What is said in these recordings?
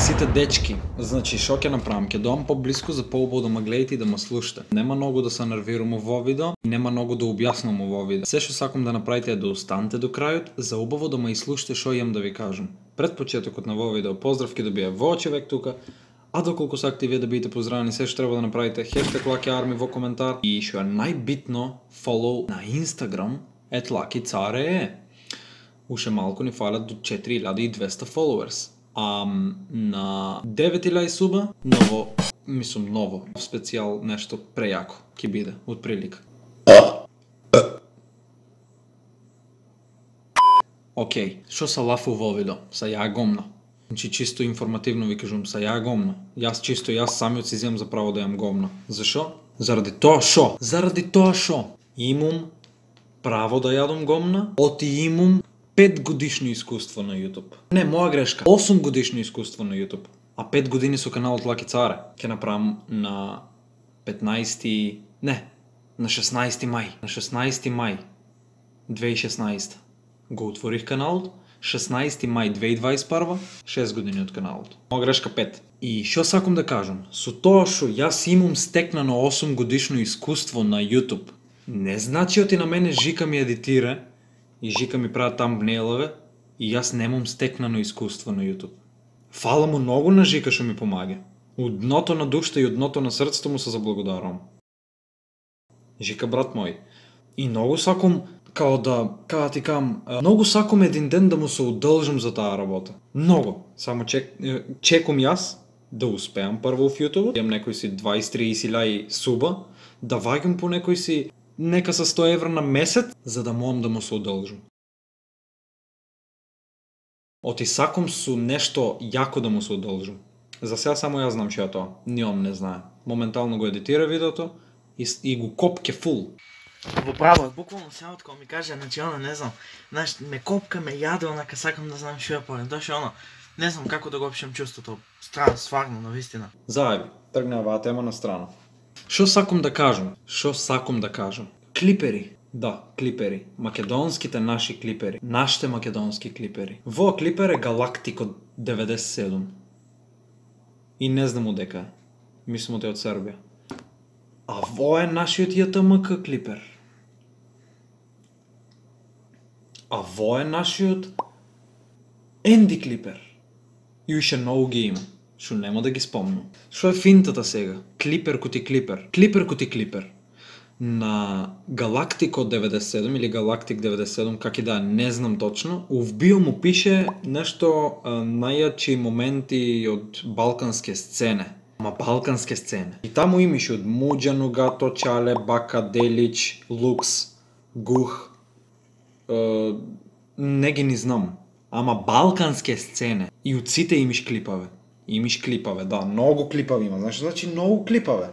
Сите дечки, значи шо ќе направам? Ќе доам поблиску за поубаво да ме гледате и да ме слушате. Нема многу да се нервирам во видео и нема многу да објаснам во видео. Се што сакам да направите е да останете до крајот, за убаво да ме изслушате шо имам да ви кажам. Пред почетокот на во видео поздрав ќе добие во човек тука. А доколку сакате вие да бидете поздравени, се што треба да направите хештег LuckyArmy во коментар и што е најбитно, follow на Instagram @LuckyCare. Уште малку ни фалат до 4200 followers. На 9000 суба, ново, специјал нешто прејако ќе биде, од прилика. Океј, што се лафу во видео? Са ја гомна. Значи чисто информативно ви кажувам, са ја гомна. Јас самиот си земам за право да јам гомна. Зашо? Заради тоа шо имам право да јадам гомна, оти имам 5 годишно искуство на YouTube. Не, моја грешка. 8 годишно искуство на YouTube. А 5 години со каналот LuckyCare. Ќе направам на 16 мај. На 16 мај 2016 го отворих каналот. 16 мај 2021, 6 години од каналот. Моја грешка 5. И што сакам да кажам? Со тоа што јас имам стекнано 8 годишно искуство на YouTube, не значи оти на мене Жика ми едитира и Жика ми прават тамбнейлове и јас немам стекнано искуство на YouTube. Фала му многу на Жика што ми помага. Од дното на душта и од дното на срцето му се заблагодарам. Жика брат мој. И многу сакам многу сакам еден ден да му се удолжам за таа работа. Многу. Само чекам јас да успеам прво в YouTube, имам некои си 20-30 лај суба, да ваѓам по некои си нека са 100 евра на месец, за да можам да му се удолжам. Оти сакам со нешто јако да му се удолжам. За сега само јас знам што е тоа. Ниом не знае. Моментално го едитира видеото и го копке фул. Во право е, буквално сеот кога ми каже, значи не знам, ме копка, ме јаде, онака сакам да знам што е поред, тоа не знам како да го опишам чувството, стварно, навистина. Заеби, тргне оваа тема на страна. Што сакам да кажам? Клипери. Да, клипери. Македонските наши клипери. Нашите македонски клипери. Во клипер е Галактик од 97. И не знам одека е. Мислам од Србија. А во е нашиот JTMK клипер. А во е нашиот Енди клипер. И уште многу ги има, што нема да ги спомнам. Што е финтата сега? Клипер коти клипер. На Галактик од 97 или Галактик 97, как и да, не знам точно, в био му пише нешто најачи моменти од балканске сцене. Балканске сцене. И таму имаше од Муџа Ногато, Чале, Бака, Делич, Лукс, Гух, не ги ни знам. Ама балканске сцене. И од сите имаш клипаве. Да, многу клипави има. Значи многу клипаве.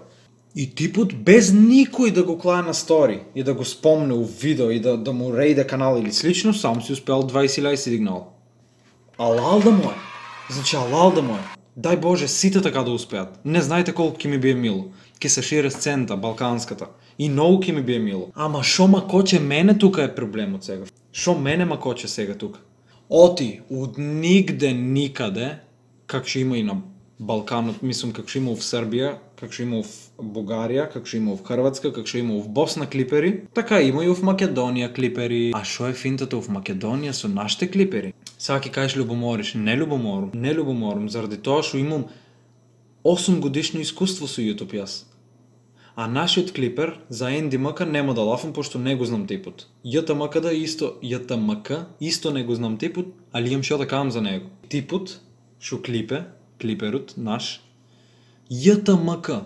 И типот без никој да го клае на стори и да го спомне у видео и да му рейде канал или слично, сам си успеал 20 си дигнал. Алал да мој. Дај Боже, сите така да успеат. Не знаете колку ќе ми бие мило. Ќе се шире сцената, балканската. И многу ќе ми бие мило. Ама шо макоче мене тука е проблемот сега. Шо мене макоче сега тука? Оти, од нигде никаде, как што има и на Балканот, мислам как што има в Србија, как што има в Бугарија, как што има в Хрватска, как што има в Босна клипери, така има и в Македонија клипери. А шо е финтата в Македонија со нашите клипери? Сега ќе кажеш любомориш, не любоморам, заради тоа што имам 8 годишно искуство со YouTube јас. А нашиот клипер за NDMK нема да лафам, пошто не го знам типот. JTMK исто не го знам типот, али имам што да кажам за него. Типот, што клиперот наш, JTMK,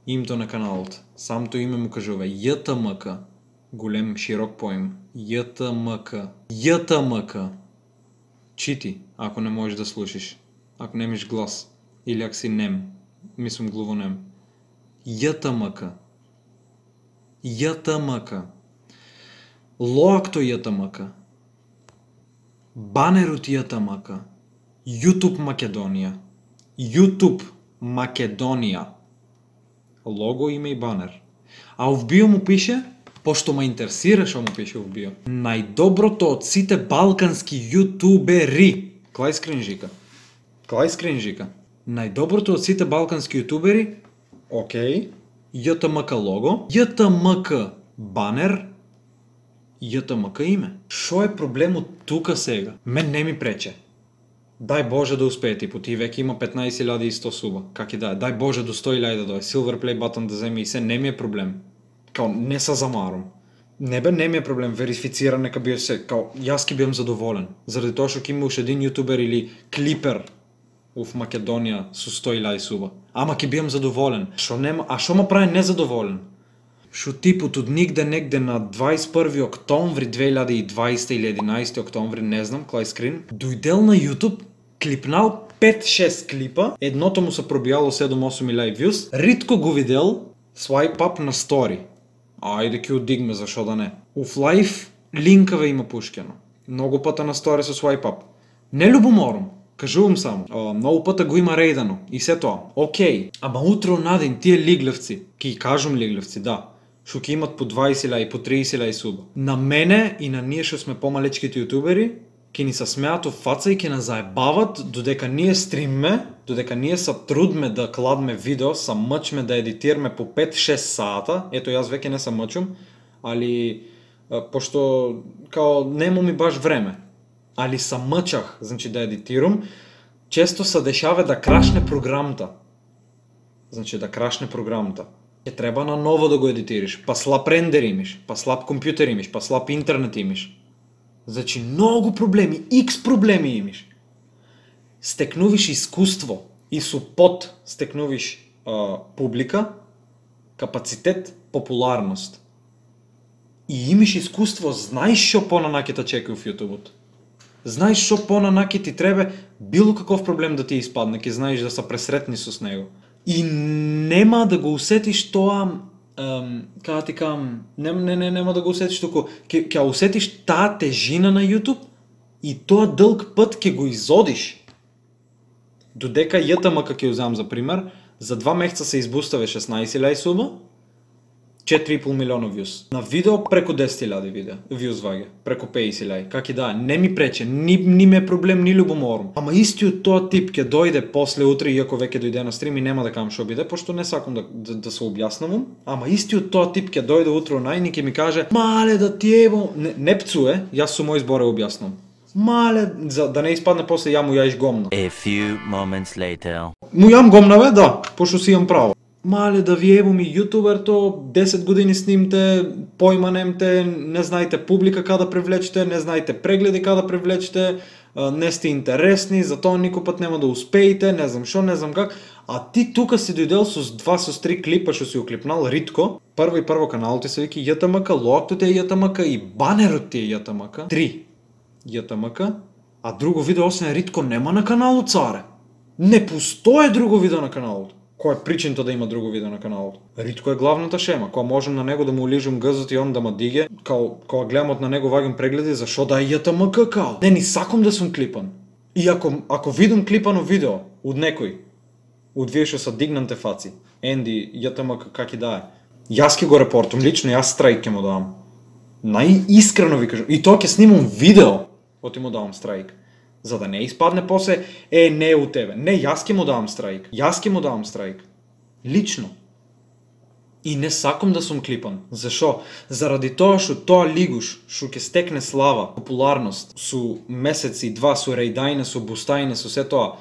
името на каналот. Самото име му кажува JTMK. Голем, широк поим. JTMK. Чити, ако не можеш да слушаш. Ако немаш глас. Или ако си нем. Мислам глувонем. JTMK. Лоакто JTMK. Банерот JTMK. YouTube Македонија. Лого, име и банер. А в био му пише, пошто ме интересира што му пише в био, најдоброто од сите балкански јутубери. Клај скрин Жика. Најдоброто од сите балкански јутубери, окей, JTMK лого, JTMK банер, JTMK име. Шо е проблемот тука сега? Мен не ми прече. Дај Боже да успее, типу, ти веќе има 15.100 суба. Как и да е, дај Боже до 100.000 да дое, Silver Play button да земе и се, не ми е проблем. Као, не се замарам. Не ми е проблем, верифицира, нека биде се, као, јас ки бидам задоволен. Заради тоа што ки има уште един јутубер или клипер в Македонија со 100.000 суба. Ама ки бидам задоволен. Шо ме прави незадоволен? Шо типот од нигде негде на 21 октомври 2020 или 11 октомври, не знам, клајскрин, дојдел на YouTube, клипнал 5-6 клипа, едното му се пробијало 7-8.000 views, ритко го видел, swipe up на story. Ајде ки одигме, зашо да не. Уф лайф линкаве има пушкено. Многу пата на story со swipe up. Не любоморам, кажувам само. Многу пата го има рейдано и се тоа. Окей, ама утро на ден тие лиглевци, ки кажам лиглевци, да, што ќе имат по 20.000 и по 30.000 суба. На мене и на ние што сме помалечките јутубери, ќе ни се смеат од фаца и ќе нас заебават додека ние стримме, додека ние се трудме да кладме видео, се мъчме да едитираме по 5-6 сата. Ето јас веќе не се мъчум, али пошто као нема ми баш време. Али се мъчах, значи да едитирам, често се дешава да крашне програмата. Значи да крашне програмата. Ќе треба на ново да го едитираш, па слаб рендер имаш, па слаб компјутер имаш, па слаб интернет имаш. Значи многу проблеми, X проблеми имаш. Стекнувиш искуство и со пот стекнувиш публика, капацитет, популарност. И имаш искуство, знаеш шо понанаки те чека в јутубот. Знаеш шо понанаки ти треба било каков проблем да ти испадне, ке знаеш да се пресретни со него. И нема да го усетиш тоа, кога ти кам, нема да го усетиш току, ќе усетиш таа тежина на YouTube и тоа дълг път ќе го изодиш. Додека JTMK ќе узам за пример, за 2 месеца се избуставе 16.000 суба, 4,5 милиона views. На видео преку 10.000 views ваѓа, преку 50.000. Как и да, не ми прече, ни ме проблем, ни любоморам. Ама истиот тоа тип ќе дојде после утре, иако веќе дојде на стрим и нема да кажам шо биде, пошто не сакам да се објаснавам. Ама истиот тоа тип ќе дојде утре најни ќе ми каже: "Мале да ти ево, не пцуе, јас со мој збор објаснам. Мале, за да не испадне после ја му јаиш гомна." A few moments later. Му јам гомна бе, да, пошто си имам право. Мале да ви ево ми јутубер, то 10 години снимте, појма немте, не знаете публика каде да привлечете, не знаете прегледи каде да привлечете, не сте интересни, затоа никој пат нема да успеете, не знам шо, не знам как. А ти тука си дојдел со 2-3 клипа што си уклипнал ритко. Прво каналот ти се вики JTMK, логото ти е JTMK и банерот ти е JTMK. 3 JTMK, а друго видео освен ритко нема на каналот, царе. Не постои друго видео на каналот. Кој е причината да има друго видео на каналот? Ритко е главната шема, кога можам на него да му улижам гъзот и он да ма диге, кога гледам од на него вагам прегледи, зашо да е JTMK као? Не, ни сакам да сум клипан. И ако видам клипано видео од некој, од вие што са дигнанте фаци, Енди, JTMK, как и да е, јас ке го репортам, лично јас страйк ке му давам. Најискрено ви кажам, и тоа ке снимам видео, оти му давам страйк. За да не испадне после, не е у тебе. Не, јас ке му давам страйк. Јас ке му давам страйк. Лично. И не сакам да сум клипан. Зашо? Заради тоа што тоа лигуш, што ќе стекне слава, популарност, со месеци, два, со рејдајне, со бустајне, со се тоа,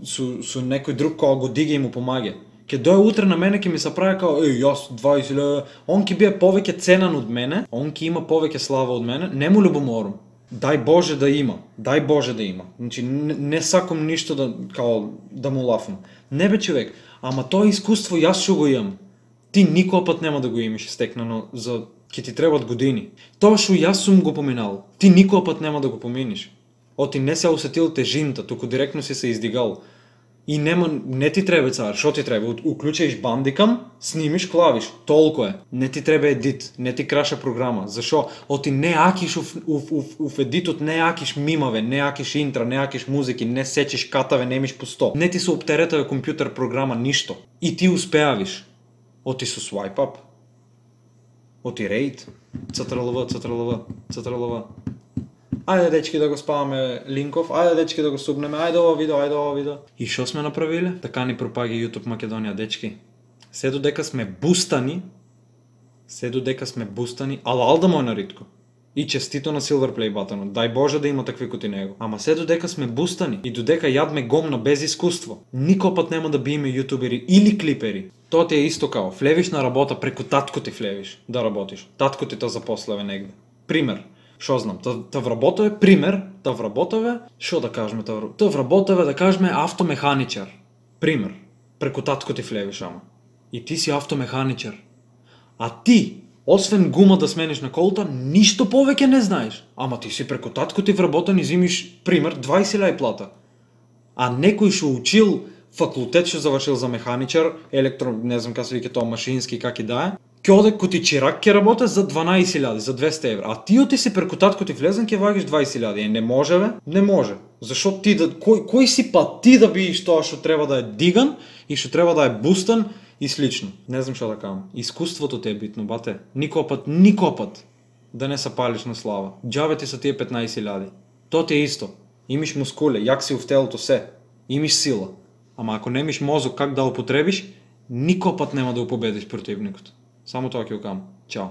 со некој друг кој го дига и му помаѓа. Ке дојде утре на мене, ке ми се прави као, јас 20.000, он ке бие повеќе ценен од мене, он ке има повеќе слава од мене, не му любоморам. Дај Боже да има, дај Боже да има. Значи не сакам ништо да му лафам. Не бе човек, ама тоа искуство јас што го имам. Ти никој пат нема да го имаш стекнано, ќе ти требат години. Тоа што јас сум го поминал, ти никој пат нема да го поминиш. Оти не се усетил тежинта, туку директно си се издигал. И не ти треба цар, што ти треба? Уклучиш бандикам, снимиш клавиш, толку е. Не ти треба едит, не ти краша програма. Зашо? Оти не акиш уф едитот, не акиш мимаве, не акиш интра, не акиш музики, не сечиш катаве, не имиш по 100. Не ти се оптеретава компјутер програма, ништо. И ти успеавиш. Оти со swipe up. Оти рейд. Цатралава. Ајде дечки да го спаваме линков, ајде дечки да го супнеме, ајде ова видео. И што сме направиле? Така ни пропаги YouTube Македонија, дечки. Се додека сме бустани, алал да мој наритко. И честито на Silver Play Button. Дај Боже да има такви коти него. Ама се додека сме бустани и додека јадме гомна без искуство, никој пат нема да биеме јутубери или клипери. Тоа ти е исто као, влевиш на работа преку татко ти влевиш да работиш. Татко ти те запослеве негде. Пример. Шо знам, та вработове пример, та вработове, шо да кажеме та вработове да кажеме автомеханичар. Пример. Преку татко ти влевиш ама. И ти си автомеханичар. А ти, освен гума да смениш на колата, ништо повеќе не знаеш. Ама ти си преку татко ти вработен и зимиш, пример, 20.000 плата. А некој шо учил факултет, шо завршил за механичар, не знам как се вика тоа, машински, как и да е, ќе оде коти чирак ќе работе за 12.000, за 200 евра. А ти си преку татко ти влезен ќе вагиш 20.000. Не може бе? Не може. Зашо ти да кој си па ти да бидеш тоа што треба да е диган и што треба да е бустан и слично. Не знам што да кажам. Искуството ти е битно, бате. Никој пат да не се палиш на слава. Џабе ти са тие 15.000. Тоа ти е исто. Имаш мускуле, јак си в телото се. Имаш сила. Ама ако немиш мозок как да употребиш, никој пат нема да го победиш противникот. Само тоа ќе го кажам. Чао.